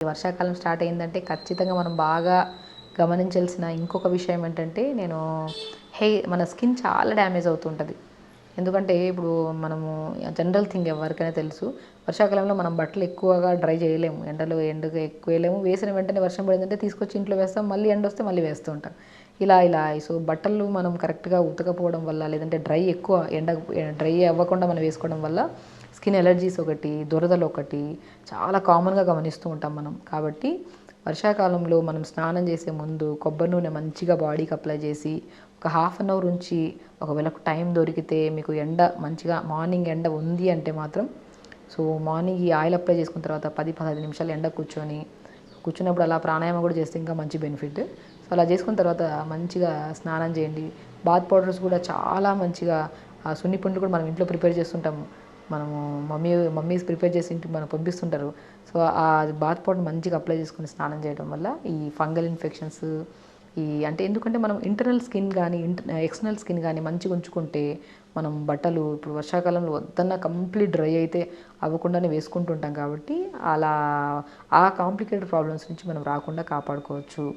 వర్షాకాలం స్టార్ట్ అయిందంటే ఖచ్చితంగా మనం బాగా గమనించాల్సిన ఇంకొక విషయం ఏంటంటే మన స్కిన్ చాలా డ్యామేజ్ అవుతుంటుంది. ఎందుకంటే ఇప్పుడు మనము జనరల్ థింగ్ ఎవరికైనా తెలుసు. వర్షాకాలంలో మనం బట్టలు ఎక్కువగా డ్రై చేయలేము. ఎండకు ఎక్కువ వేయలేము. వేసిన వెంటనే వర్షం పడిందంటే తీసుకొచ్చి ఇంట్లో వేస్తాం. మళ్ళీ ఎండ వస్తే మళ్ళీ వేస్తూ ఉంటాం. ఇలా సో బట్టలు మనం కరెక్ట్గా ఉతకపోవడం వల్ల, లేదంటే డ్రై అవ్వకుండా మనం వేసుకోవడం వల్ల స్కిన్ ఎలర్జీస్ ఒకటి, దురదలు ఒకటి చాలా కామన్గా గమనిస్తూ ఉంటాం మనం. కాబట్టి వర్షాకాలంలో మనం స్నానం చేసే ముందు కొబ్బరి నూనె మంచిగా బాడీకి అప్లై చేసి ఒక హాఫ్ అన్ అవర్ ఉంచి, ఒకవేళ టైం దొరికితే మీకు మంచిగా మార్నింగ్ ఎండ ఉంది అంటే మాత్రం సో మార్నింగ్ ఈ ఆయిల్ అప్లై చేసుకున్న తర్వాత 10-15 నిమిషాలు ఎండ కూర్చున్నప్పుడు అలా ప్రాణాయామం కూడా చేస్తే ఇంకా మంచి బెనిఫిట్. సో అలా చేసుకున్న తర్వాత మంచిగా స్నానం చేయండి. బాత్ పౌడర్స్ కూడా చాలా మంచిగా సున్నిపిండి కూడా మనం ఇంట్లో ప్రిపేర్ చేస్తుంటాము. మనము మమ్మీస్ ప్రిపేర్ చేసి ఇంటికి మనకు పంపిస్తుంటారు. సో ఆ బాత్ పౌడర్ మంచిగా అప్లై చేసుకుని స్నానం చేయడం వల్ల ఈ ఫంగల్ ఇన్ఫెక్షన్స్ అంటే ఎందుకంటే మనం ఇంటర్నల్ స్కిన్ కానీ ఎక్స్టర్నల్ స్కిన్ కానీ మంచిగా ఉంచుకుంటే మనం బట్టలు ఇప్పుడు వర్షాకాలంలో వద్దన్న కంప్లీట్ డ్రై అయితే అవ్వకుండానే వేసుకుంటుంటాం. కాబట్టి అలా ఆ కాంప్లికేటెడ్ ప్రాబ్లమ్స్ నుంచి మనం రాకుండా కాపాడుకోవచ్చు.